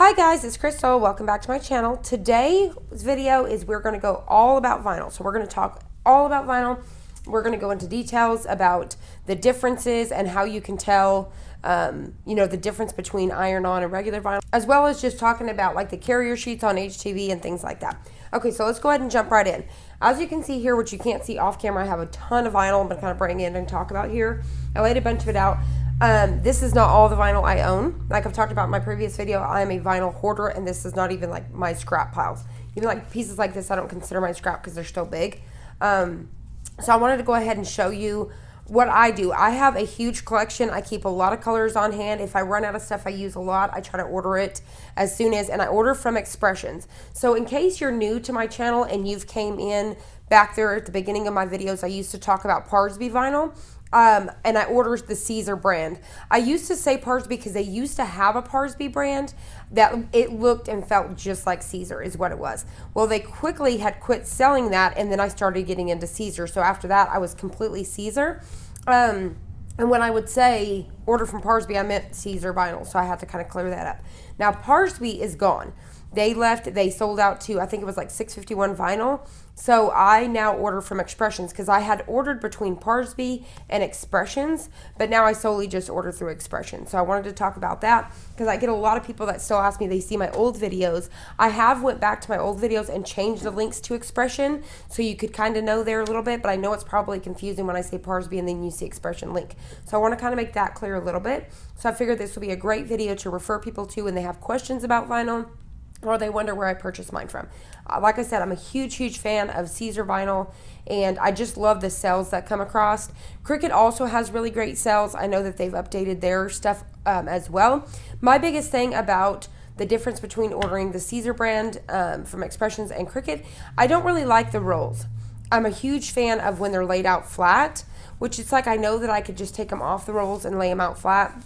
Hi guys, it's Crystal. Welcome back to my channel. Today's video is we're going to go all about vinyl. So we're going to talk all about vinyl. We're going to go into details about the differences and how you can tell, the difference between iron-on and regular vinyl, as well as just talking about like the carrier sheets on HTV and things like that. Okay, so let's go ahead and jump right in. As you can see here, which you can't see off camera, I have a ton of vinyl I'm going to kind of bring in and talk about here. I laid a bunch of it out. This is not all the vinyl I own. Like I've talked about in my previous video, I'm a vinyl hoarder, and this is not even like my scrap piles. Even like pieces like this, I don't consider my scrap because they're still big. So I wanted to go ahead and show you what I do. I have a huge collection. I keep a lot of colors on hand. If I run out of stuff I use a lot, I try to order it as soon as, and I order from Expressions. So in case you're new to my channel and you've came in back there at the beginning of my videos, I used to talk about Parsby vinyl. And I ordered the Caesar brand. I used to say Parsby because they used to have a Parsby brand that it looked and felt just like Caesar is what it was. Well, they quickly had quit selling that, and then I started getting into Caesar. So after that, I was completely Caesar. And when I would say order from Parsby, I meant Caesar vinyl. So I had to kind of clear that up. Now, Parsby is gone. They sold out to, I think it was like 651 vinyl. So I now order from Expressions because I had ordered between Parsby and Expressions, but now I solely just order through Expressions. So I wanted to talk about that because I get a lot of people that still ask me, they see my old videos. I have went back to my old videos and changed the links to Expression so you could kind of know there a little bit, but I know it's probably confusing when I say Parsby and then you see Expression link. So I want to kind of make that clear a little bit. So I figured this would be a great video to refer people to when they have questions about vinyl, or they wonder where I purchased mine from. Like I said, I'm a huge fan of Caesar vinyl, and I just love the sales that come across. Cricut also has really great sales. I know that they've updated their stuff as well. My biggest thing about the difference between ordering the Caesar brand from Expressions and Cricut, I don't really like the rolls. I'm a huge fan of when they're laid out flat, which it's like I know that I could just take them off the rolls and lay them out flat.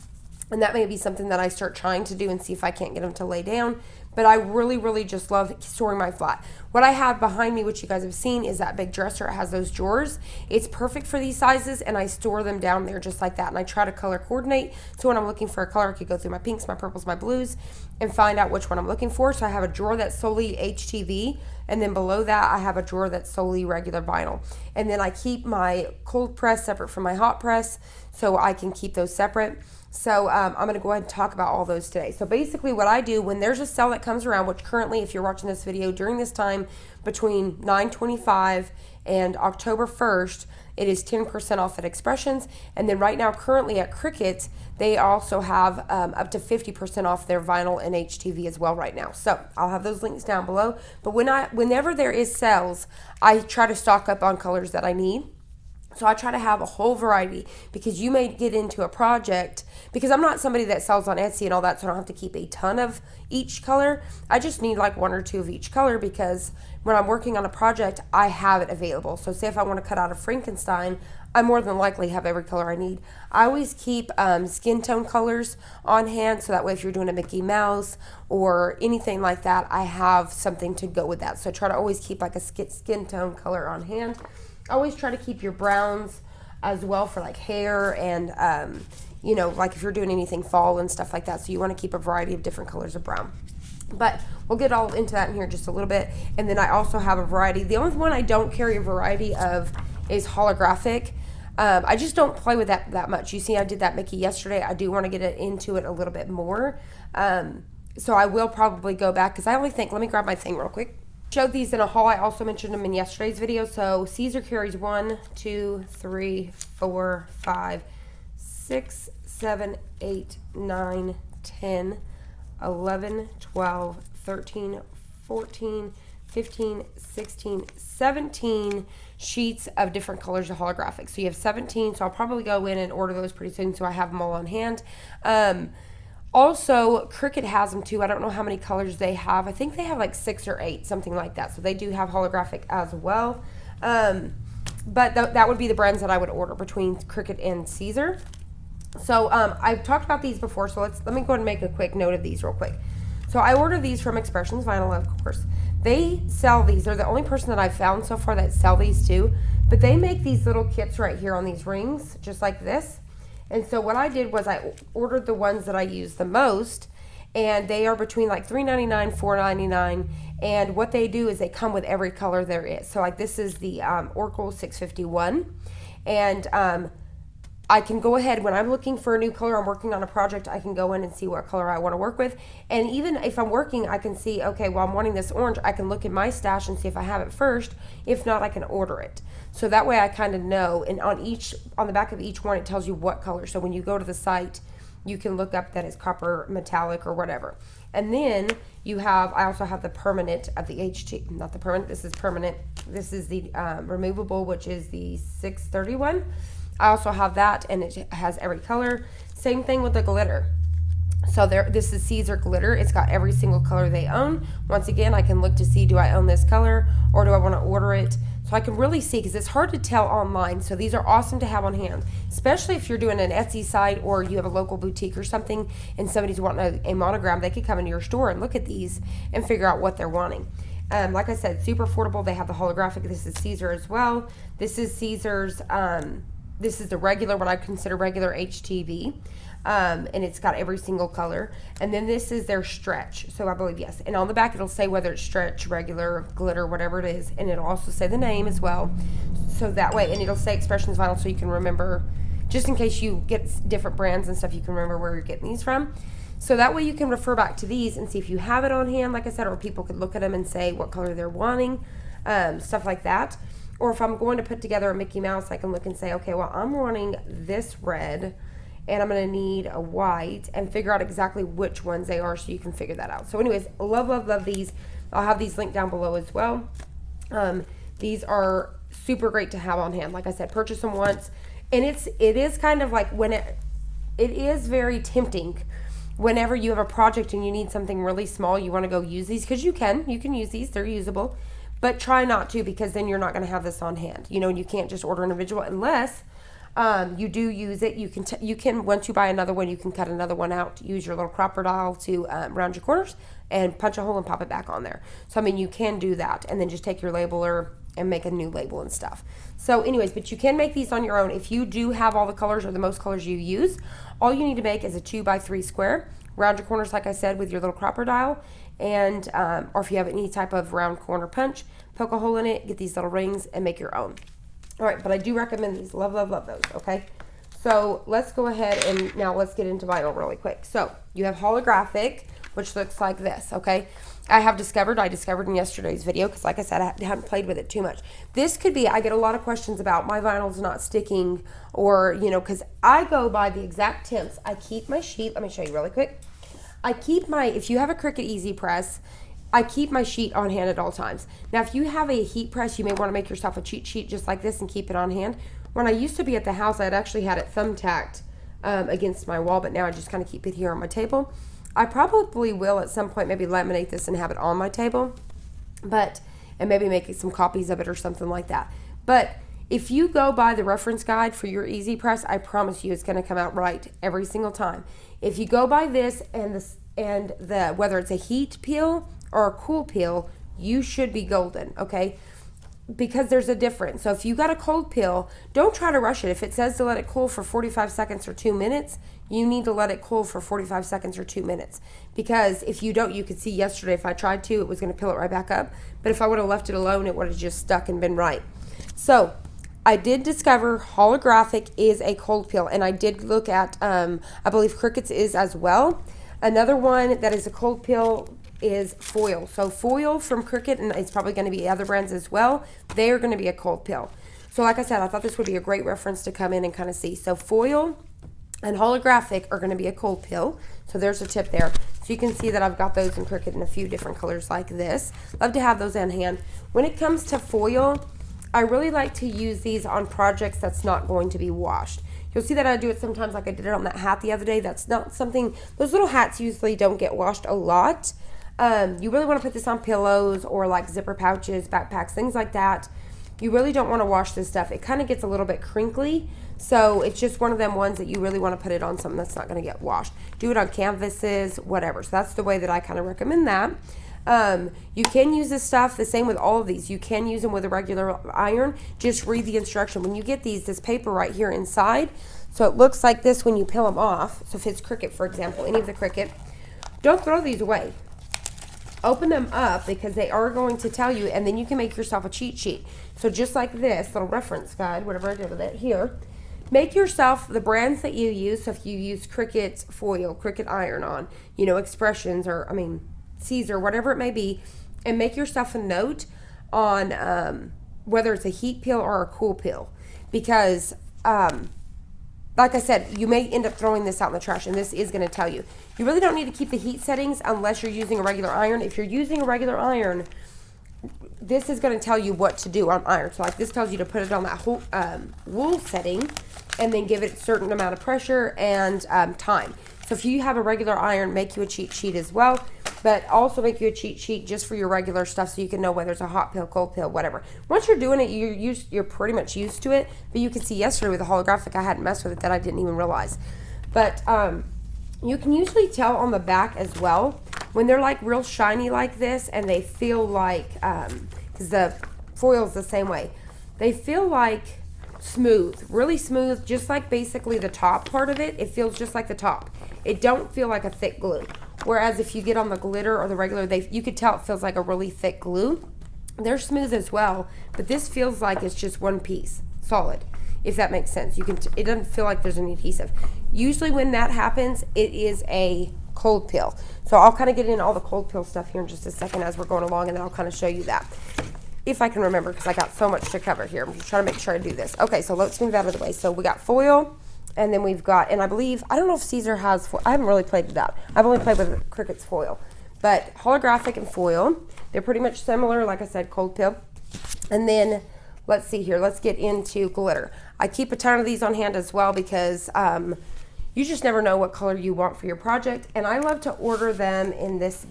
And that may be something that I start trying to do and see if I can't get them to lay down. But I really just love storing my flat. What I have behind me, which you guys have seen, is that big dresser. It has those drawers. It's perfect for these sizes, and I store them down there just like that. And I try to color coordinate. So when I'm looking for a color, I could go through my pinks, my purples, my blues, and find out which one I'm looking for. So I have a drawer that's solely HTV. And then below that, I have a drawer that's solely regular vinyl. And then I keep my cold press separate from my hot press so I can keep those separate. So I'm going to go ahead and talk about all those today. So basically what I do when there's a sale that comes around, which currently if you're watching this video during this time between 9/25 and October 1st, it is 10% off at Expressions. And then right now currently at Cricut, they also have up to 50% off their vinyl and HTV as well right now. So I'll have those links down below. But whenever there is sales, I try to stock up on colors that I need. So I try to have a whole variety because you may get into a project, because I'm not somebody that sells on Etsy and all that, so I don't have to keep a ton of each color. I just need like one or two of each color because when I'm working on a project, I have it available. So say if I want to cut out a Frankenstein, I more than likely have every color I need. I always keep skin tone colors on hand so that way if you're doing a Mickey Mouse or anything like that, I have something to go with that. So I try to always keep like a skin tone color on hand. Always try to keep your browns as well for like hair and, like if you're doing anything fall and stuff like that. So you want to keep a variety of different colors of brown. But we'll get all into that in here just a little bit. And then I also have a variety. The only one I don't carry a variety of is Holographic. I just don't play with that much. You see I did that Mickey yesterday. I do want to get into it a little bit more. So I will probably go back because I only think, let me grab my thing real quick. Showed these in a haul. I also mentioned them in yesterday's video. So Caesar carries 1, 2, 3, 4, 5, 6, 7, 8, 9, 10, 11, 12, 13, 14, 15, 16, 17 sheets of different colors of Holographic. So you have 17. So I'll probably go in and order those pretty soon so I have them all on hand. Also, Cricut has them too. I don't know how many colors they have. I think they have like 6 or 8, something like that. So they do have Holographic as well. But that would be the brands that I would order between Cricut and Caesar. So I've talked about these before. So let me go ahead and make a quick note of these real quick. So I order these from Expressions Vinyl, of course. They sell these. They're the only person that I've found so far that sell these too. But they make these little kits right here on these rings, just like this. And so what I did was I ordered the ones that I use the most, and they are between like $3.99, $4.99. And what they do is they come with every color there is. So like this is the Oracle 651, and I can go ahead when I'm looking for a new color, I'm working on a project, I can go in and see what color I want to work with. And even if I'm working, I can see, okay, well, I'm wanting this orange. I can look in my stash and see if I have it first. If not, I can order it. So that way I kind of know. And on the back of each one, it tells you what color. So when you go to the site, you can look up that it's copper, metallic, or whatever. And then I also have the permanent of the HT, not the permanent, this is permanent. This is the removable, which is the 631. I also have that, and it has every color. Same thing with the glitter. So this is Caesar glitter. It's got every single color they own. Once again, I can look to see, do I own this color or do I want to order it? So I can really see, because it's hard to tell online. So these are awesome to have on hand, especially if you're doing an Etsy site or you have a local boutique or something and somebody's wanting a monogram. They could come into your store and look at these and figure out what they're wanting. Like I said, super affordable. They have the holographic. This is Caesar as well. This is Caesar's, this is the regular, what I consider regular HTV. And it's got every single color. And then this is their stretch. So I believe, yes. And on the back, it'll say whether it's stretch, regular, glitter, whatever it is. And it'll also say the name as well. So that way, and it'll say Expressions Vinyl, so you can remember, just in case you get different brands and stuff, you can remember where you're getting these from. So that way you can refer back to these and see if you have it on hand, like I said, or people could look at them and say what color they're wanting, stuff like that. Or if I'm going to put together a Mickey Mouse, I can look and say, okay, well, I'm wanting this red, and I'm going to need a white, and figure out exactly which ones they are so you can figure that out. So anyways, love, love, love these. I'll have these linked down below as well. These are super great to have on hand. Like I said, purchase them once. And it is kind of like when it is very tempting whenever you have a project and you need something really small, you want to go use these, because you can use these, they're usable. But try not to, because then you're not going to have this on hand. You know, and you can't just order an individual unless you do use it. You can once you buy another one, you can cut another one out. Use your little cropper dial to round your corners and punch a hole and pop it back on there. So I mean, you can do that, and then just take your labeler and make a new label and stuff. So anyways, but you can make these on your own. If you do have all the colors or the most colors you use, all you need to make is a 2x3 square. Round your corners, like I said, with your little cropper dial. And or if you have any type of round corner punch, poke a hole in it, get these little rings, and make your own. All right, but I do recommend these. Love, love, love those, okay? So let's go ahead and now let's get into vinyl really quick. So you have holographic, which looks like this, okay? I discovered in yesterday's video, because like I said, I haven't played with it too much. This could be, I get a lot of questions about my vinyl's not sticking, or, you know, because I go by the exact temps. I keep my sheet. Let me show you really quick. If you have a Cricut Easy Press, I keep my sheet on hand at all times. Now, if you have a heat press, you may want to make yourself a cheat sheet just like this and keep it on hand. When I used to be at the house, I'd actually had it thumbtacked against my wall, but now I just kind of keep it here on my table. I probably will at some point maybe laminate this and have it on my table, and maybe make some copies of it or something like that. But if you go by the reference guide for your Easy Press, I promise you it's going to come out right every single time. If you go by this and whether it's a heat peel or a cool peel, you should be golden, okay? Because there's a difference. So if you got a cold peel, don't try to rush it. If it says to let it cool for 45 seconds or 2 minutes, you need to let it cool for 45 seconds or 2 minutes. Because if you don't, you could see yesterday if I tried to, it was going to peel it right back up. But if I would have left it alone, it would have just stuck and been right. So I did discover holographic is a cold peel, and I did look at, I believe Cricut's is as well. Another one that is a cold peel is foil. So foil from Cricut, and it's probably going to be other brands as well, they are going to be a cold peel. So like I said, I thought this would be a great reference to come in and kind of see. So foil and holographic are going to be a cold peel. So there's a tip there. So you can see that I've got those in Cricut in a few different colors like this. Love to have those on hand. When it comes to foil, I really like to use these on projects that's not going to be washed. You'll see that I do it sometimes, like I did it on that hat the other day. That's not something, those little hats usually don't get washed a lot. You really want to put this on pillows or like zipper pouches, backpacks, things like that. You really don't want to wash this stuff. It kind of gets a little bit crinkly. So it's just one of them ones that you really want to put it on something that's not going to get washed. Do it on canvases, whatever. So that's the way that I kind of recommend that. You can use this stuff the same with all of these. You can use them with a regular iron. Just read the instruction. When you get this paper right here inside, so it looks like this when you peel them off. So if it's Cricut, for example, any of the Cricut, don't throw these away. Open them up because they are going to tell you, and then you can make yourself a cheat sheet. So just like this little reference guide, whatever I did with it here, make yourself the brands that you use. So if you use Cricut foil, Cricut iron-on, you know, Expressions, or Caesar, whatever it may be, and make yourself a note on whether it's a heat peel or a cool peel, because like I said, you may end up throwing this out in the trash, and this is going to tell you. You really don't need to keep the heat settings unless you're using a regular iron. If you're using a regular iron, this is going to tell you what to do on iron. So like this tells you to put it on that whole wool setting, and then give it a certain amount of pressure and time. So if you have a regular iron, make you a cheat sheet as well, but also make you a cheat sheet just for your regular stuff, so you can know whether it's a hot peel, cold peel, whatever. Once you're doing it, you're pretty much used to it. But you can see yesterday with the holographic, I hadn't messed with it that I didn't even realize. But you can usually tell on the back as well when they're like real shiny like this, and they feel like, because the foil's the same way, they feel like smooth, really smooth, just like basically the top part of it. It feels just like the top. It don't feel like a thick glue. Whereas if you get on the glitter or the regular, you could tell it feels like a really thick glue. They're smooth as well, but this feels like it's just one piece, solid, if that makes sense. It doesn't feel like there's an adhesive. Usually when that happens, it is a cold peel. So I'll kind of get into all the cold peel stuff here in just a second as we're going along, and then I'll kind of show you that, if I can remember, because I got so much to cover here. I'm just trying to make sure I do this. Okay, so let's move out of the way. So we got foil, and then we've got, and I believe, I don't know if Caesar has foil. I haven't really played with that. I've only played with Cricut's foil. But holographic and foil, they're pretty much similar, like I said, cold peel. And then, let's see here, let's get into glitter. I keep a ton of these on hand as well, because you just never know what color you want for your project. And I love to order them in this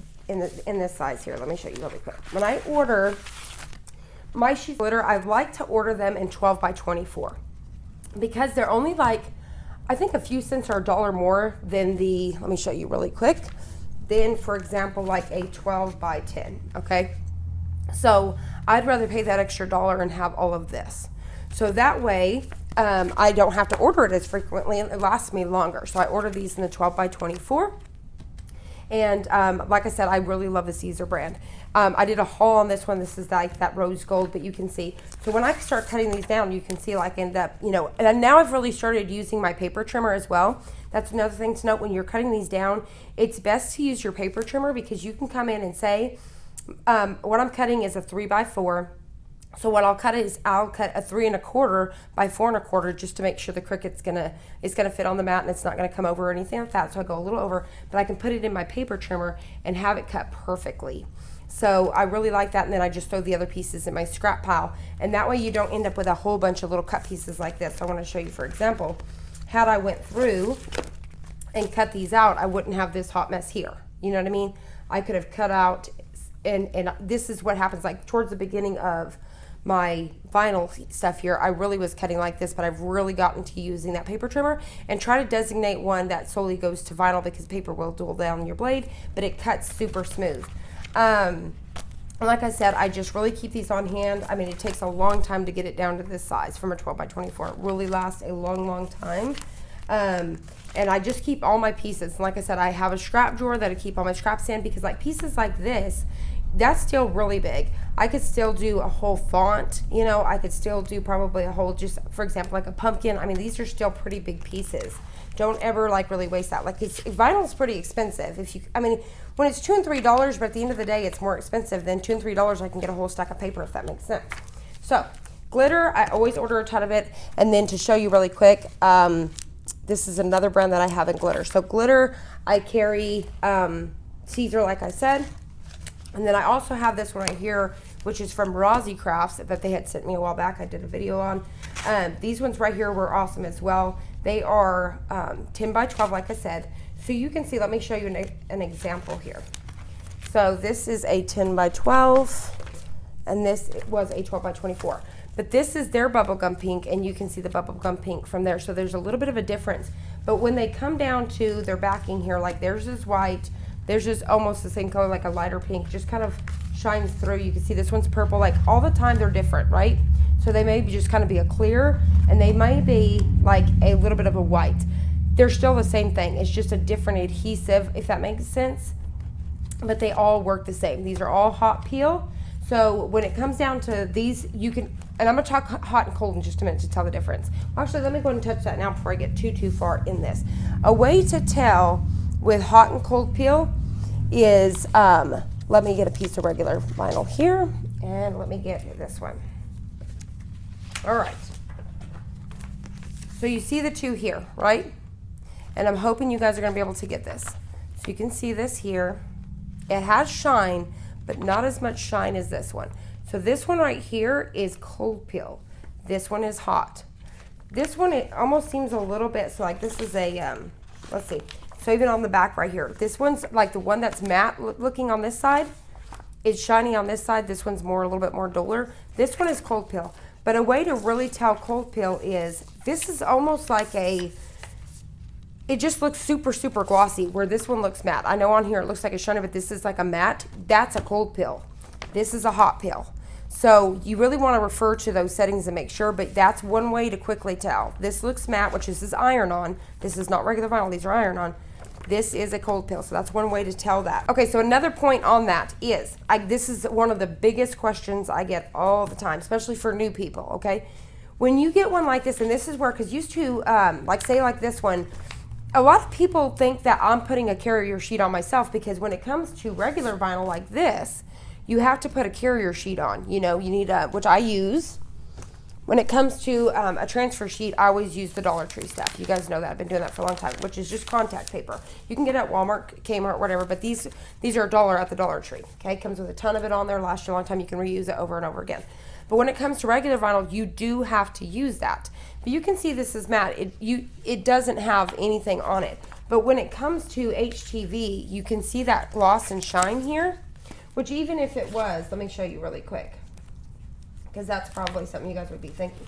size here. Let me show you really quick. When I order my sheet glitter, I like to order them in 12 by 24 because they're only like, I think a few cents or $1 more than the, let me show you really quick, than, for example, like a 12 by 10, okay? So I'd rather pay that extra $1 and have all of this. So that way, I don't have to order it as frequently, and it lasts me longer. So I order these in the 12 by 24. And like I said, I really love the Caesar brand. I did a haul on this one. This is like that rose gold, but you can see. So when I start cutting these down, you can see like end up, you know, and now I've really started using my paper trimmer as well. That's another thing to note when you're cutting these down. It's best to use your paper trimmer because you can come in and say, what I'm cutting is a 3 by 4. So what I'll cut is I'll cut a 3 1/4 by 4 1/4 just to make sure the Cricut's gonna fit on the mat and it's not gonna come over or anything like that. So I go a little over, but I can put it in my paper trimmer and have it cut perfectly. So I really like that, and then I just throw the other pieces in my scrap pile, and that way you don't end up with a whole bunch of little cut pieces like this. So I want to show you, for example, had I went through and cut these out, I wouldn't have this hot mess here. You know what I mean? I could have cut out, and this is what happens like towards the beginning of my vinyl stuff here. I really was cutting like this, but I've really gotten to using that paper trimmer and try to designate one that solely goes to vinyl because paper will dull down your blade, but it cuts super smooth. Like I said, I just really keep these on hand. I mean, it takes a long time to get it down to this size from a 12 by 24. It really lasts a long, long time. And I just keep all my pieces. And like I said, I have a scrap drawer that I keep all my scraps in because like pieces like this, that's still really big. I could still do a whole font, you know, I could still do probably a whole, just for example, like a pumpkin. I mean, these are still pretty big pieces. Don't ever like really waste that. Like vinyl's pretty expensive. I mean, when it's $2 and $3, but at the end of the day, it's more expensive than $2 and $3. I can get a whole stack of paper if that makes sense. So glitter, I always order a ton of it. And then to show you really quick, this is another brand that I have in glitter. So glitter, I carry Caesar, like I said. And then I also have this one right here, which is from Rozzy Crafts that they had sent me a while back. I did a video on. These ones right here were awesome as well. They are 10 by 12, like I said. So you can see, let me show you an example here. So this is a 10 by 12, and this was a 12 by 24. But this is their bubblegum pink, and you can see the bubblegum pink from there. So there's a little bit of a difference. But when they come down to their backing here, like theirs is white, theirs is almost the same color, like a lighter pink, just kind of shines through. You can see this one's purple. Like all the time they're different, right? So they may just kind of be a clear, and they may be like a little bit of a white. They're still the same thing. It's just a different adhesive, if that makes sense. but they all work the same. These are all hot peel. So when it comes down to these, you can, and I'm gonna talk hot and cold in just a minute to tell the difference. Actually, let me go ahead and touch that now before I get too far in this. A way to tell with hot and cold peel is, let me get a piece of regular vinyl here, and let me get this one. All right. So you see the two here, right? And I'm hoping you guys are gonna be able to get this. So you can see this here. It has shine, but not as much shine as this one. So this one right here is cold peel. This one is hot. This one, it almost seems a little bit, so like this is a, let's see. So even on the back right here, this one's like the one that's matte looking on this side. It's shiny on this side. This one's more, a little bit more duller. This one is cold peel. But a way to really tell cold peel is, this is almost like a, it just looks super glossy, where this one looks matte. I know on here it looks like a shiny, but this is like a matte. That's a cold peel. This is a hot peel. So you really want to refer to those settings and make sure, but that's one way to quickly tell. This looks matte, which is iron on. This is not regular vinyl, these are iron on. This is a cold peel, so that's one way to tell that. Okay, so another point on that is, this is one of the biggest questions I get all the time, especially for new people, okay? When you get one like this, and this is where, because used to, like say like this one, a lot of people think that I'm putting a carrier sheet on myself, because when it comes to regular vinyl like this, you have to put a carrier sheet on. You know, you need a, which I use. When it comes to a transfer sheet, I always use the Dollar Tree stuff. You guys know that. I've been doing that for a long time, which is just contact paper. You can get it at Walmart, Kmart, whatever, but these are $1 at the Dollar Tree, okay? Comes with a ton of it on there, lasts you a long time. You can reuse it over and over again. But when it comes to regular vinyl, you do have to use that. But you can see this is matte. It doesn't have anything on it. But when it comes to HTV, you can see that gloss and shine here, which even if it was, let me show you really quick, because that's probably something you guys would be thinking.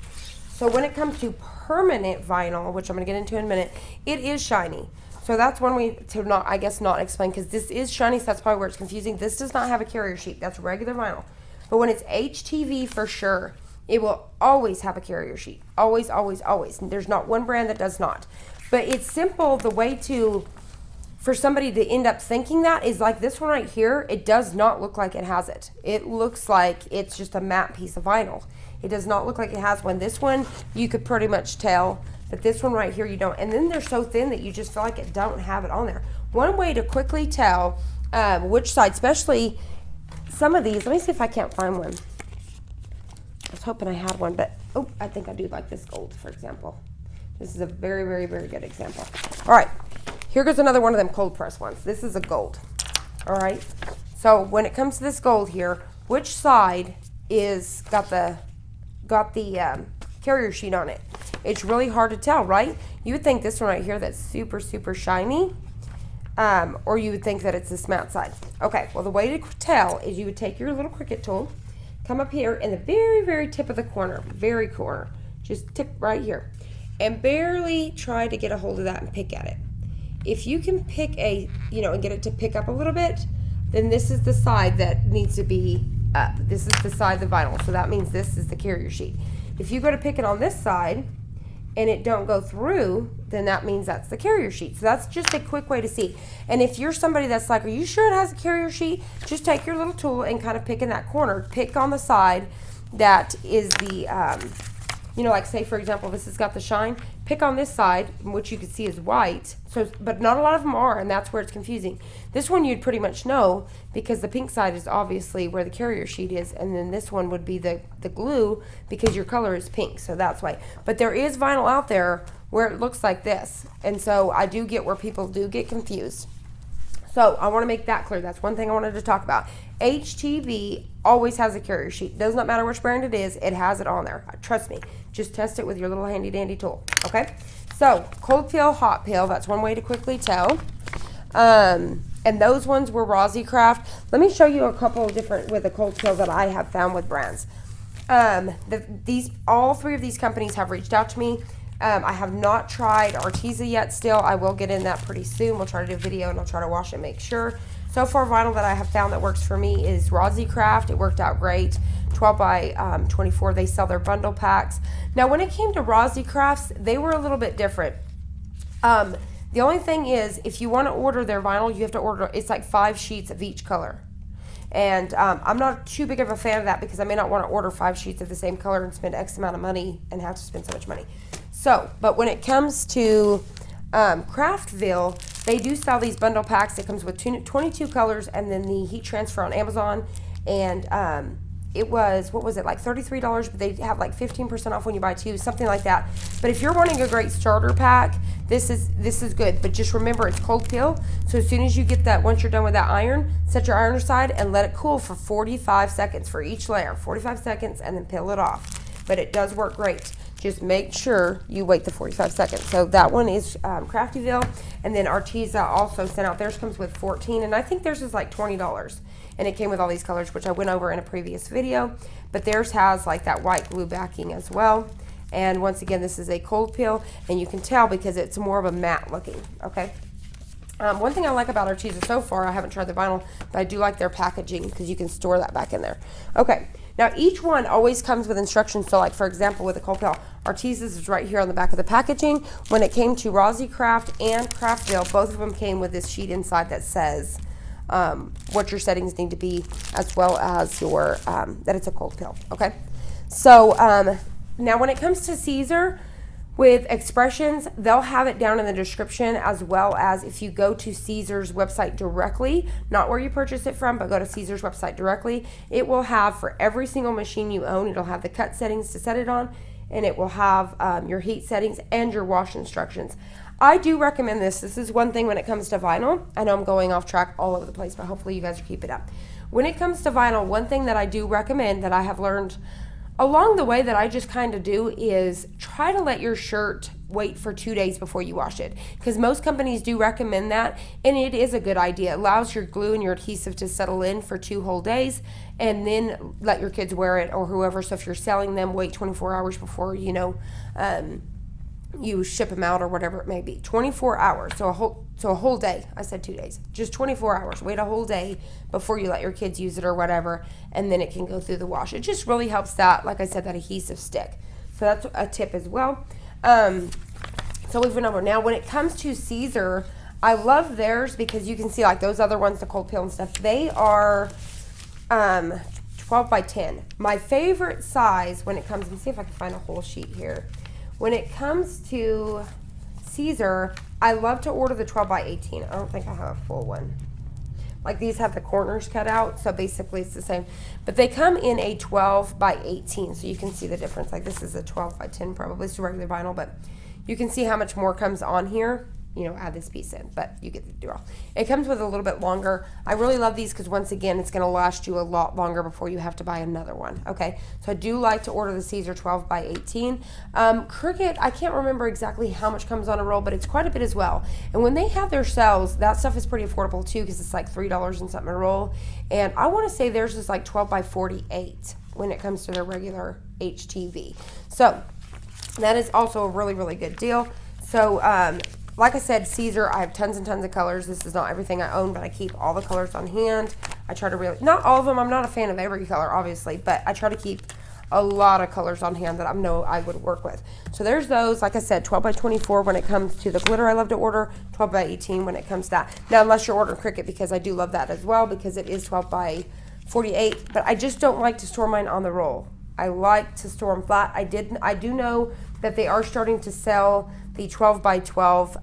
So when it comes to permanent vinyl, which I'm going to get into in a minute, it is shiny. So that's one way to not, I guess, not explain, because this is shiny, so that's probably where it's confusing. This does not have a carrier sheet. That's regular vinyl. But when it's HTV, for sure, it will always have a carrier sheet. Always, always, always. And there's not one brand that does not. But it's simple. The way to, for somebody to end up thinking that is like this one right here. It does not look like it has it. It looks like it's just a matte piece of vinyl. It does not look like it has one. This one, you could pretty much tell. But this one right here, you don't. And then they're so thin that you just feel like it don't have it on there. One way to quickly tell which side, especially some of these, let me see if I can't find one. I was hoping I had one, but oh, I think I do like this gold, for example. This is a very, very, very good example. All right, here goes another one of them cold press ones. This is a gold. All right, so when it comes to this gold here, which side is got the carrier sheet on it? It's really hard to tell, right? You would think this one right here that's super, super shiny, or you would think that it's this matte side. Okay, well, the way to tell is you would take your little Cricut tool, come up here in the very, very tip of the corner, very corner, just tip right here, and barely try to get a hold of that and pick at it. If you can pick and get it to pick up a little bit, then this is the side that needs to be up. This is the side of the vinyl, so that means this is the carrier sheet. If you go to pick it on this side and it don't go through, then that means that's the carrier sheet. So that's just a quick way to see. And if you're somebody that's like, are you sure it has a carrier sheet? Just take your little tool and kind of pick in that corner. Pick on the side that is the, like say for example, this has got the shine. Pick on this side, which you can see is white. So, but not a lot of them are, and that's where it's confusing. This one you'd pretty much know because the pink side is obviously where the carrier sheet is, and then this one would be the glue because your color is pink, so that's why. But there is vinyl out there where it looks like this, and so I do get where people do get confused. So I want to make that clear. That's one thing I wanted to talk about. HTV always has a carrier sheet. Does not matter which brand it is, it has it on there. Trust me. Just test it with your little handy dandy tool. Okay? So cold peel, hot peel, that's one way to quickly tell. And those ones were Rosicraft. Let me show you a couple of different with the cold peel that I have found with brands. All three of these companies have reached out to me. I have not tried Arteza yet still. I will get in that pretty soon. We'll try to do a video and I'll try to wash it and make sure. So far, vinyl that I have found that works for me is Rosicraft. It worked out great. 12 by 24. They sell their bundle packs. Now, when it came to Rosicrafts, they were a little bit different. The only thing is, if you want to order their vinyl, you have to order, it's like 5 sheets of each color. And I'm not too big of a fan of that because I may not want to order 5 sheets of the same color and spend X amount of money and have to spend so much money. So, but when it comes to Craftville, they do sell these bundle packs. It comes with 22 colors and then the heat transfer on Amazon. And it was, what was it, like $33, but they have like 15% off when you buy 2, something like that. But if you're wanting a great starter pack, this is good. But just remember, it's cold peel. So as soon as you get that, once you're done with that iron, set your iron aside and let it cool for 45 seconds for each layer. 45 seconds and then peel it off. But it does work great. Just make sure you wait the 45 seconds. So that one is Craftyville. And then Arteza also sent out, theirs comes with 14, and I think theirs is like $20. And it came with all these colors, which I went over in a previous video. But theirs has like that white glue backing as well. And once again, this is a cold peel, and you can tell because it's more of a matte looking, okay? One thing I like about Arteza so far, I haven't tried the vinyl, but I do like their packaging because you can store that back in there. Okay, now each one always comes with instructions. So like, for example, with the cold peel, Arteza's is right here on the back of the packaging. When it came to Rosie Craft and Craftville, both of them came with this sheet inside that says what your settings need to be, as well as your, that it's a cold peel, okay? So now when it comes to Caesar, with Expressions, they'll have it down in the description, as well as if you go to Caesar's website directly, not where you purchase it from, but go to Caesar's website directly, it will have for every single machine you own, it'll have the cut settings to set it on, and it will have your heat settings and your wash instructions. I do recommend this. This is one thing when it comes to vinyl. I know I'm going off track all over the place, but hopefully you guys will keep it up. When it comes to vinyl, one thing that I do recommend that I have learned along the way that I just kind of do is try to let your shirt wait for 2 days before you wash it, because most companies do recommend that, and it is a good idea. It allows your glue and your adhesive to settle in for 2 whole days, and then let your kids wear it or whoever. So if you're selling them, wait 24 hours before, you know, you ship them out or whatever it may be. 24 hours, so a whole day. I said 2 days, just 24 hours. Wait a whole day before you let your kids use it or whatever, and then it can go through the wash. It just really helps that, like I said, that adhesive stick. So that's a tip as well. So we've been over. Now when it comes to Caesar, I love theirs because you can see like those other ones, the cold peel and stuff, they are 12 by 10. My favorite size when it comes, let me see if I can find a whole sheet here. When it comes to Caesar, I love to order the 12 by 18. I don't think I have a full one. Like these have the corners cut out, so basically it's the same. But they come in a 12 by 18, so you can see the difference. Like this is a 12 by 10 probably, it's regular vinyl, but you can see how much more comes on here. You know, add this piece in, but you get the deal. It comes with a little bit longer. I really love these because once again, it's gonna last you a lot longer before you have to buy another one, okay? So I do like to order the Caesar 12 by 18. Cricut, I can't remember exactly how much comes on a roll, but it's quite a bit as well. And when they have their sales, that stuff is pretty affordable too, because it's like $3 and something a roll. And I wanna say theirs is like 12 by 48 when it comes to their regular HTV. So that is also a really, really good deal. So, like I said, Caesar, I have tons and tons of colors. This is not everything I own, but I keep all the colors on hand. I try to really, not all of them, I'm not a fan of every color, obviously, but I try to keep a lot of colors on hand that I know I would work with. So there's those, like I said, 12 by 24 when it comes to the glitter I love to order, 12 by 18 when it comes to that. Now, unless you're ordering Cricut, because I do love that as well, because it is 12 by 48, but I just don't like to store mine on the roll. I like to store them flat. I do know that they are starting to sell the 12 by 12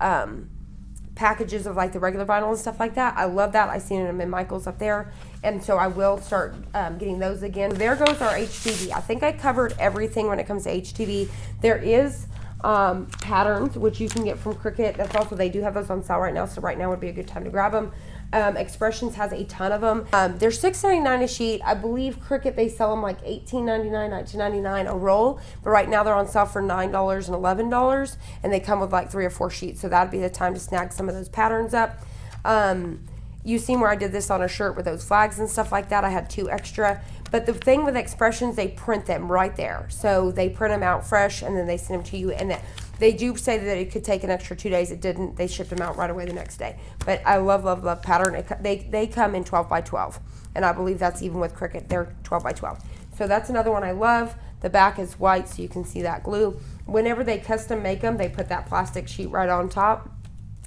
packages of like the regular vinyl and stuff like that. I love that. I've seen them in Michael's up there, and so I will start getting those again. There goes our HTV. I think I covered everything when it comes to HTV. There is patterns, which you can get from Cricut. That's also, they do have those on sale right now, so right now would be a good time to grab them. Expressions has a ton of them. They're $6.99 a sheet. I believe Cricut, they sell them like $18.99, $19.99 a roll, but right now they're on sale for $9 and $11, and they come with like 3 or 4 sheets, so that'd be the time to snag some of those patterns up. You've seen where I did this on a shirt with those flags and stuff like that. I had 2 extra. But the thing with Expressions, they print them right there. So they print them out fresh, and then they send them to you. And they do say that it could take an extra 2 days. It didn't. They shipped them out right away the next day. But I love, love, love pattern. They come in 12 by 12. And I believe that's even with Cricut. They're 12 by 12. So that's another one I love. The back is white, so you can see that glue. Whenever they custom make them, they put that plastic sheet right on top.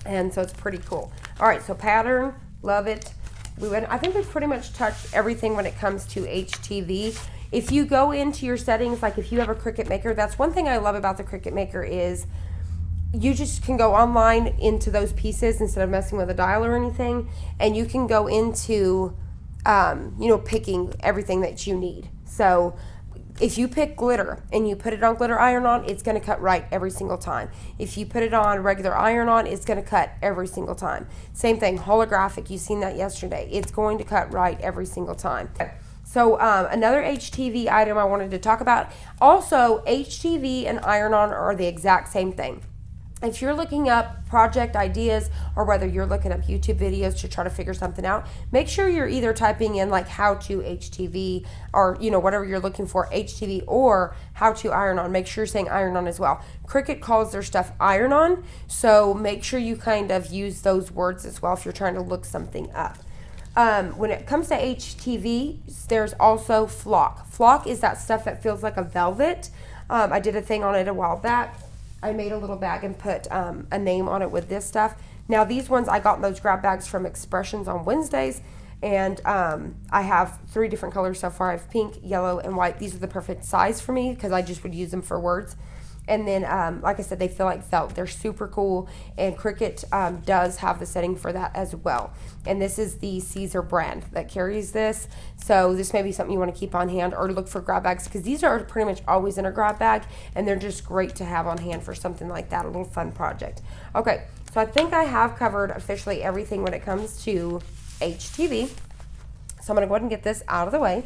And so it's pretty cool. All right, so pattern, love it. I think we've pretty much touched everything when it comes to HTV. If you go into your settings, like if you have a Cricut Maker, that's one thing I love about the Cricut Maker is you just can go online into those pieces instead of messing with a dial or anything, and you can go into, you know, picking everything that you need. So if you pick glitter and you put it on glitter iron-on, it's going to cut right every single time. If you put it on regular iron-on, it's going to cut every single time. Same thing, holographic, you've seen that yesterday. It's going to cut right every single time. So another HTV item I wanted to talk about. Also, HTV and iron-on are the exact same thing. If you're looking up project ideas or whether you're looking up YouTube videos to try to figure something out, make sure you're either typing in like how to HTV or, you know, whatever you're looking for, HTV or how to iron on. Make sure you're saying iron on as well. Cricut calls their stuff iron on, so make sure you kind of use those words as well if you're trying to look something up. When it comes to HTV, there's also flock. Flock is that stuff that feels like a velvet. I did a thing on it a while back. I made a little bag and put a name on it with this stuff. Now these ones I got in those grab bags from Expressions on Wednesdays, and I have 3 different colors so far. I have pink, yellow, and white. These are the perfect size for me because I just would use them for words. And then, like I said, they feel like felt. They're super cool, and Cricut does have the setting for that as well. And this is the Caesar brand that carries this. So this may be something you want to keep on hand or look for grab bags because these are pretty much always in a grab bag, and they're just great to have on hand for something like that, a little fun project. Okay, so I think I have covered officially everything when it comes to HTV. So I'm going to go ahead and get this out of the way.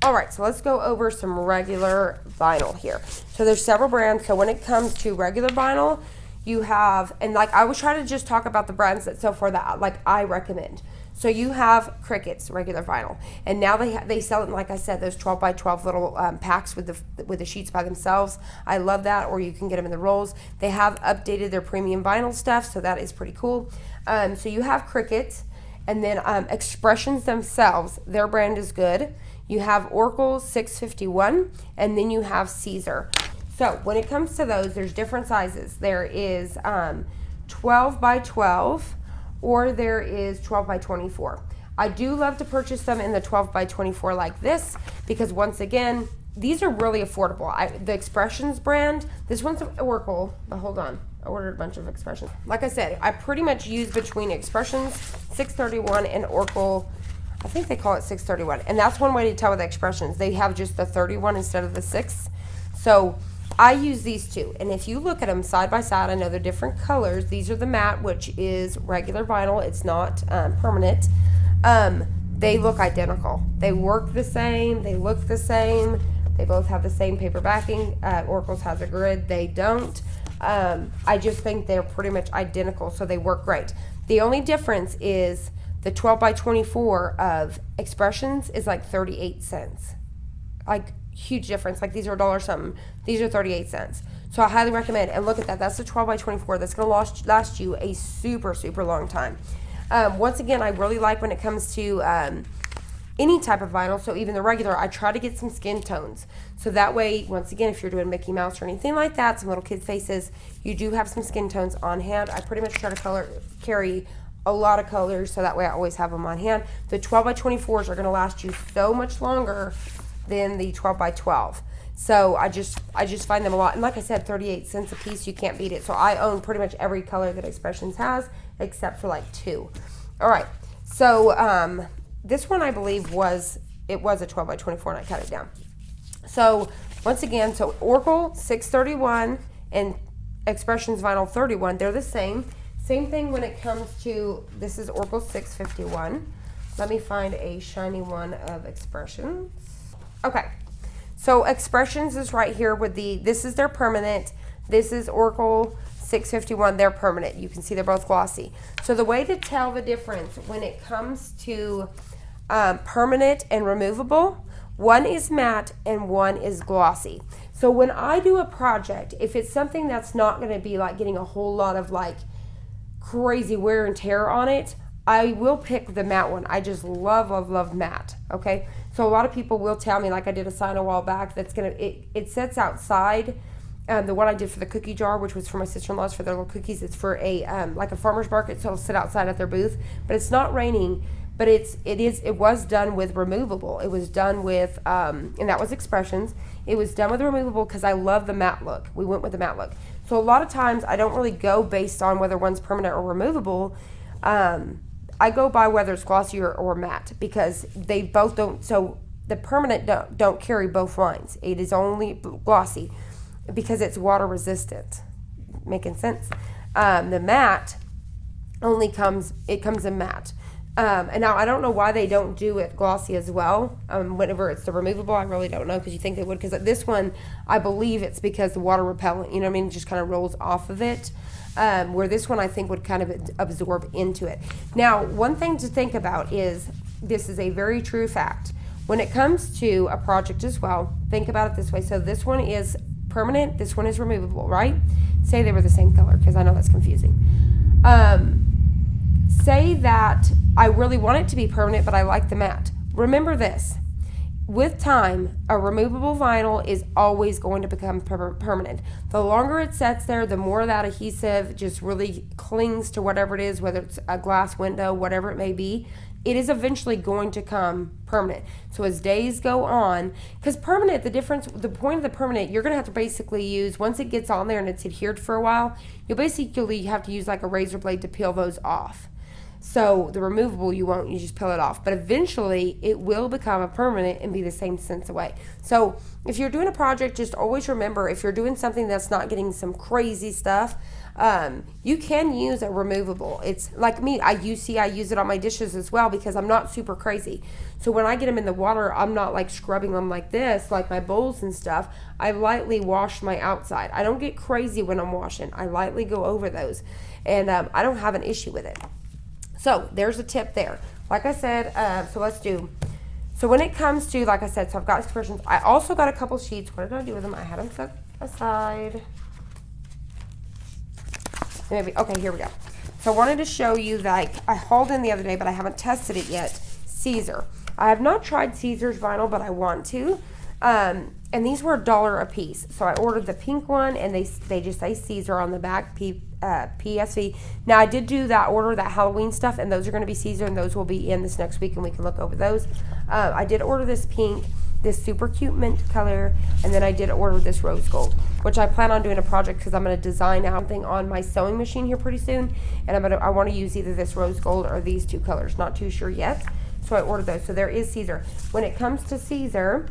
All right, so let's go over some regular vinyl here. So there's several brands. So when it comes to regular vinyl, you have, and like I was trying to just talk about the brands that so far that like I recommend. So you have Cricut's regular vinyl, and now they sell it in, like I said, those 12 by 12 little packs with the sheets by themselves. I love that, or you can get them in the rolls. They have updated their premium vinyl stuff, so that is pretty cool. So you have Cricut, and then Expressions themselves, their brand is good. You have Oracle 651, and then you have Caesar. So when it comes to those, there's different sizes. There is 12 by 12, or there is 12 by 24. I do love to purchase them in the 12 by 24 like this, because once again, these are really affordable. The Expressions brand, this one's Oracle, but hold on. I ordered a bunch of Expressions. Like I said, I pretty much use between Expressions 631 and Oracle, I think they call it 631. And that's one way to tell with Expressions. They have just the 31 instead of the 6. So I use these two. And if you look at them side by side, I know they're different colors. These are the matte, which is regular vinyl. It's not permanent. They look identical. They work the same. They look the same. They both have the same paper backing. Oracle's has a grid. They don't. I just think they're pretty much identical, so they work great. The only difference is the 12 by 24 of Expressions is like 38 cents. Like, huge difference. Like, these are $1 something. These are 38 cents. So I highly recommend. And look at that. That's the 12 by 24. That's going to last you a super, super long time. Once again, I really like when it comes to any type of vinyl, so even the regular, I try to get some skin tones. So that way, once again, if you're doing Mickey Mouse or anything like that, some little kids' faces, you do have some skin tones on hand. I pretty much try to carry a lot of colors, so that way I always have them on hand. The 12 by 24s are going to last you so much longer than the 12 by 12. So I just find them a lot. And like I said, 38 cents a piece, you can't beat it. So I own pretty much every color that Expressions has, except for like 2. All right. So this one I believe was a 12 by 24, and I cut it down. So once again, so Oracle 631 and Expressions Vinyl 31, they're the same. Same thing when it comes to, this is Oracle 651. Let me find a shiny one of Expressions. Okay, so Expressions is right here with this is their permanent. This is Oracle 651, they're permanent. You can see they're both glossy. So the way to tell the difference when it comes to permanent and removable, one is matte and one is glossy. So when I do a project, if it's something that's not going to be like getting a whole lot of like crazy wear and tear on it, I will pick the matte one. I just love matte. Okay, so a lot of people will tell me, like I did a sign a while back, that's gonna it sits outside The one I did for the cookie jar, which was for my sister-in-law's for their little cookies, it's for a like a farmer's market, so it'll sit outside at their booth. But it's not raining, but it was done with removable. It was done with and that was Expressions. It was done with removable because I love the matte look. We went with the matte look. So a lot of times I don't really go based on whether one's permanent or removable. I go by whether it's glossy or matte, because they both don't. So the permanent don't carry both lines. It is only glossy because it's water resistant. Making sense? The matte only comes in matte. And now I don't know why they don't do it glossy as well. Whenever it's the removable, I really don't know, because you think they would. Because this one, I believe it's because the water repellent, you know what I mean, just kind of rolls off of it. Where this one I think would kind of absorb into it. Now, one thing to think about is, this is a very true fact. When it comes to a project as well, think about it this way. So this one is permanent, this one is removable, right? Say they were the same color, because I know that's confusing. Say that I really want it to be permanent, but I like the matte. Remember this. With time, a removable vinyl is always going to become permanent. The longer it sets there, the more that adhesive just really clings to whatever it is, whether it's a glass window, whatever it may be, it is eventually going to come permanent. So as days go on, because permanent, the point of the permanent, you're going to have to basically use, once it gets on there and it's adhered for a while, you'll basically have to use like a razor blade to peel those off. So the removable, you won't, you just peel it off. But eventually it will become a permanent and be the same sense away. So if you're doing a project, just always remember, if you're doing something that's not getting some crazy stuff, you can use a removable. It's like me, I use it on my dishes as well, because I'm not super crazy. So when I get them in the water, I'm not like scrubbing them like this, like my bowls and stuff. I lightly wash my outside. I don't get crazy when I'm washing. I lightly go over those, and I don't have an issue with it. So there's a tip there. Like I said, so when it comes to, like I said, so I've got Expressions. I also got a couple sheets. What did I do with them? I had them set aside. Okay, here we go. So I wanted to show you that I hauled in the other day, but I haven't tested it yet. Caesar. I have not tried Caesar's vinyl, but I want to. And these were $1 a piece. So I ordered the pink one, and they just say Caesar on the back, PSV. Now I did do that order, that Halloween stuff, and those are going to be Caesar, and those will be in this next week, and we can look over those. I did order this pink, this super cute mint color, and then I did order this rose gold, which I plan on doing a project because I'm going to design out something on my sewing machine here pretty soon, and I want to use either this rose gold or these two colors. Not too sure yet, so I ordered those. So there is Caesar. When it comes to Caesar,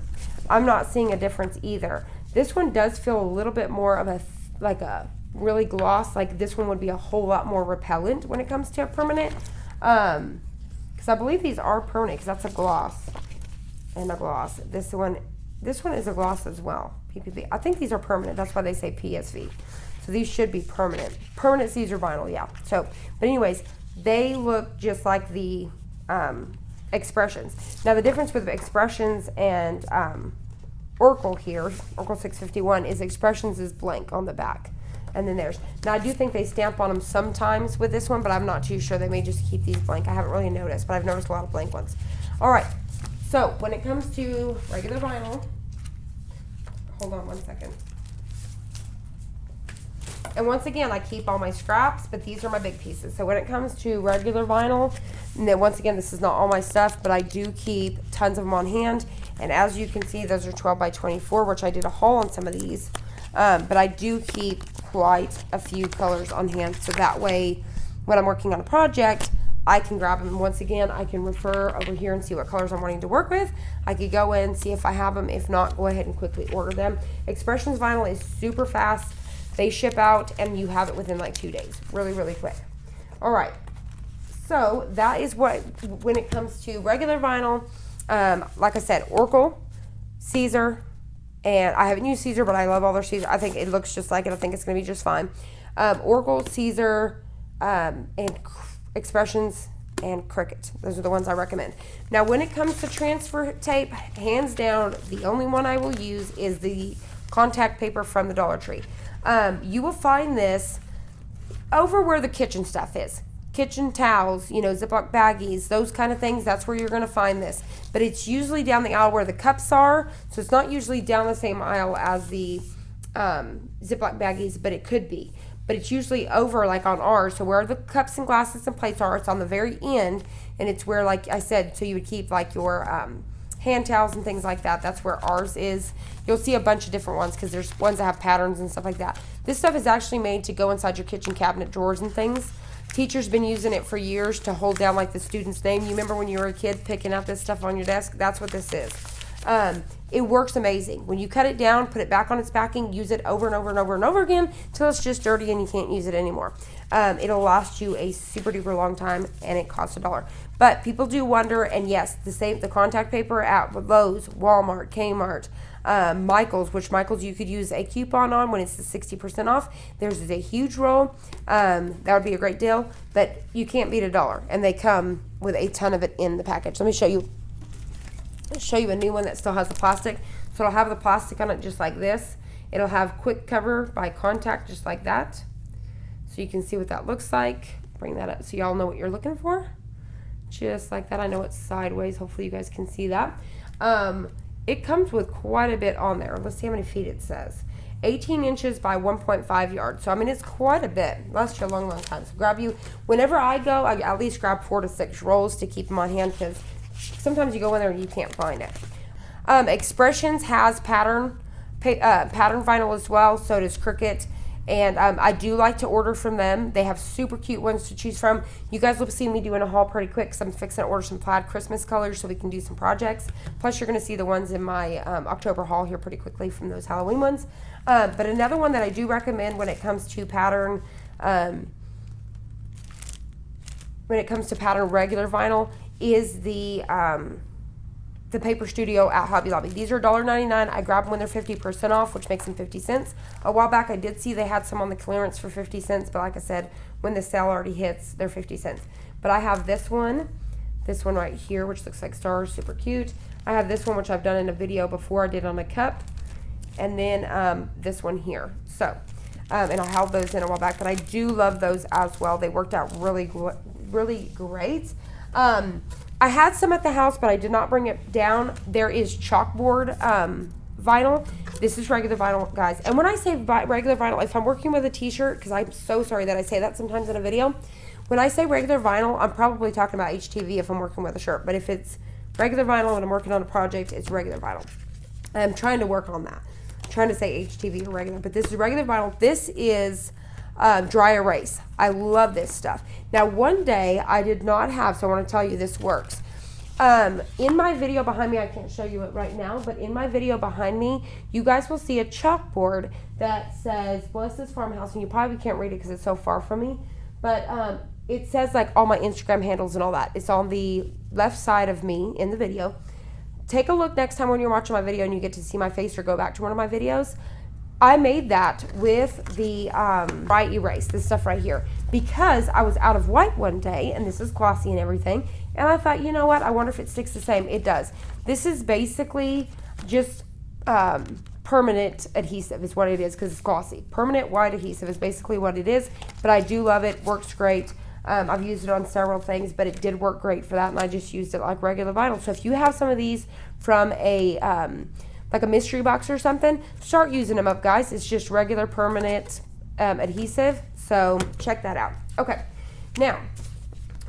I'm not seeing a difference either. This one does feel a little bit more of like a really gloss. Like this one would be a whole lot more repellent when it comes to a permanent. Because I believe these are permanent, because that's a gloss and a gloss. This one is a gloss as well. PPP. I think these are permanent. That's why they say PSV. So these should be permanent. Permanent Caesar vinyl, yeah. So, but anyways, they look just like the Expressions. Now the difference with Expressions and Oracle here, Oracle 651, is Expressions is blank on the back. And then there's, now I do think they stamp on them sometimes with this one, but I'm not too sure. They may just keep these blank. I haven't really noticed, but I've noticed a lot of blank ones. All right, so when it comes to regular vinyl, hold on one second. And once again, I keep all my scraps, but these are my big pieces. So when it comes to regular vinyl, and then once again, this is not all my stuff, but I do keep tons of them on hand. And as you can see, those are 12 by 24, which I did a haul on some of these. But I do keep quite a few colors on hand, so that way, when I'm working on a project, I can grab them. Once again, I can refer over here and see what colors I'm wanting to work with. I could go in, see if I have them. If not, go ahead and quickly order them. Expressions vinyl is super fast. They ship out, and you have it within like 2 days. Really, really quick. All right. So that is what, when it comes to regular vinyl, like I said, Oracle, Caesar, and I haven't used Caesar, but I love all their Caesar. I think it looks just like it. I think it's going to be just fine. Oracle, Caesar, and Expressions, and Cricut. Those are the ones I recommend. Now, when it comes to transfer tape, hands down, the only one I will use is the contact paper from the Dollar Tree. You will find this over where the kitchen stuff is. Kitchen towels, you know, Ziploc baggies, those kind of things. That's where you're going to find this. But it's usually down the aisle where the cups are. So it's not usually down the same aisle as the Ziploc baggies, but it could be. But it's usually over like on ours. So where the cups and glasses and plates are, it's on the very end, and it's where, like I said, so you would keep like your hand towels and things like that. That's where ours is. You'll see a bunch of different ones because there's ones that have patterns and stuff like that. This stuff is actually made to go inside your kitchen cabinet drawers and things. Teachers been using it for years to hold down like the student's name. You remember when you were a kid picking out this stuff on your desk? That's what this is. It works amazing. When you cut it down, put it back on its backing, use it over and over and over and over again till it's just dirty and you can't use it anymore. It'll last you a super duper long time, and it costs $1. But people do wonder, and yes, the contact paper at Lowe's, Walmart, Kmart, Michael's, which Michael's you could use a coupon on when it's the 60% off. There's a huge roll. That would be a great deal, but you can't beat $1, and they come with a ton of it in the package. Let me show you. I'll show you a new one that still has the plastic. So it'll have the plastic on it just like this. It'll have quick cover by contact just like that. So you can see what that looks like. Bring that up so y'all know what you're looking for. Just like that. I know it's sideways. Hopefully you guys can see that. It comes with quite a bit on there. Let's see how many feet it says. 18 inches by 1.5 yards. So, I mean, it's quite a bit. Lasts you a long, long time. So whenever I go, I at least grab 4 to 6 rolls to keep them on hand because sometimes you go in there and you can't find it. Expressions has pattern vinyl as well. So does Cricut. And I do like to order from them. They have super cute ones to choose from. You guys will see me doing a haul pretty quick because I'm fixing to order some plaid Christmas colors so we can do some projects. Plus, you're going to see the ones in my October haul here pretty quickly from those Halloween ones. But another one that I do recommend when it comes to pattern, regular vinyl is the Paper Studio at Hobby Lobby. These are $1.99. I grabbed them when they're 50% off, which makes them 50 cents. A while back, I did see they had some on the clearance for 50 cents, but like I said, when the sale already hits, they're 50 cents. But I have this one right here, which looks like stars, super cute. I have this one, which I've done in a video before I did on a cup, and then this one here. So, and I held those in a while back, but I do love those as well. They worked out really great. I had some at the house, but I did not bring it down. There is chalkboard vinyl. This is regular vinyl, guys. And when I say regular vinyl, if I'm working with a t-shirt, because I'm so sorry that I say that sometimes in a video, when I say regular vinyl, I'm probably talking about HTV if I'm working with a shirt. But if it's regular vinyl and I'm working on a project, it's regular vinyl. I'm trying to work on that. I'm trying to say HTV or regular, but this is regular vinyl. This is dry erase. I love this stuff. Now, one day I did not have, so I want to tell you this works. In my video behind me, I can't show you it right now, but in my video behind me, you guys will see a chalkboard that says Bless This Farmhouse, and you probably can't read it because it's so far from me, but it says like all my Instagram handles and all that. It's on the left side of me in the video. Take a look next time when you're watching my video and you get to see my face or go back to one of my videos. I made that with the dry erase, this stuff right here, because I was out of white one day, and this is glossy and everything, and I thought, you know what, I wonder if it sticks the same. It does. This is basically just permanent adhesive is what it is because it's glossy. Permanent white adhesive is basically what it is, but I do love it. Works great. I've used it on several things, but it did work great for that, and I just used it like regular vinyl. So if you have some of these from a like a mystery box or something, start using them up, guys. It's just regular permanent adhesive, so check that out. Okay, now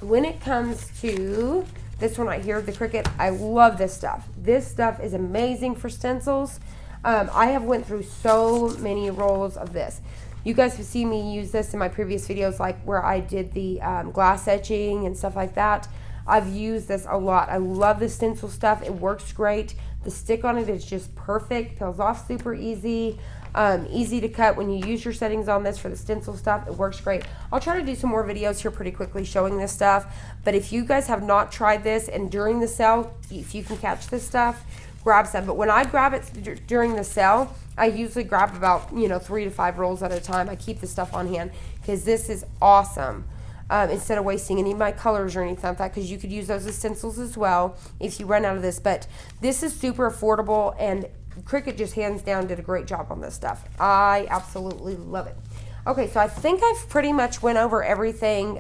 when it comes to this one right here, the Cricut, I love this stuff. This stuff is amazing for stencils. I have went through so many rolls of this. You guys have seen me use this in my previous videos, like where I did the glass etching and stuff like that. I've used this a lot. I love the stencil stuff. It works great. The stick on it is just perfect. Peels off super easy. Easy to cut when you use your settings on this for the stencil stuff. It works great. I'll try to do some more videos here pretty quickly showing this stuff. But if you guys have not tried this, and during the sale, if you can catch this stuff, grab some. But when I grab it during the sale, I usually grab about 3 to 5 rolls at a time. I keep the stuff on hand because this is awesome. Instead of wasting any of my colors or anything like that, because you could use those as stencils as well if you run out of this. But this is super affordable, and Cricut just hands down did a great job on this stuff. I absolutely love it. Okay, so I think I've pretty much went over everything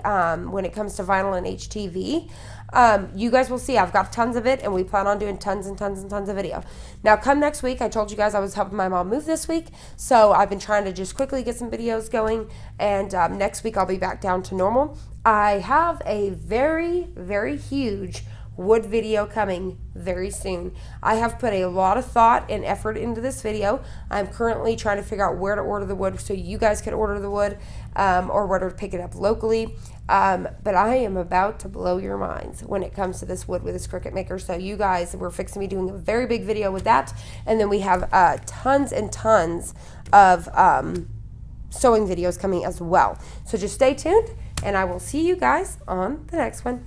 when it comes to vinyl and HTV. You guys will see I've got tons of it, and we plan on doing tons and tons and tons of video. Now come next week, I told you guys I was helping my mom move this week, so I've been trying to just quickly get some videos going, and next week I'll be back down to normal. I have a very, very huge wood video coming very soon. I have put a lot of thought and effort into this video. I'm currently trying to figure out where to order the wood so you guys can order the wood, or where to pick it up locally. But I am about to blow your minds when it comes to this wood with this Cricut maker. So you guys, we're fixing to be doing a very big video with that. And then we have tons and tons of sewing videos coming as well. So just stay tuned, and I will see you guys on the next one.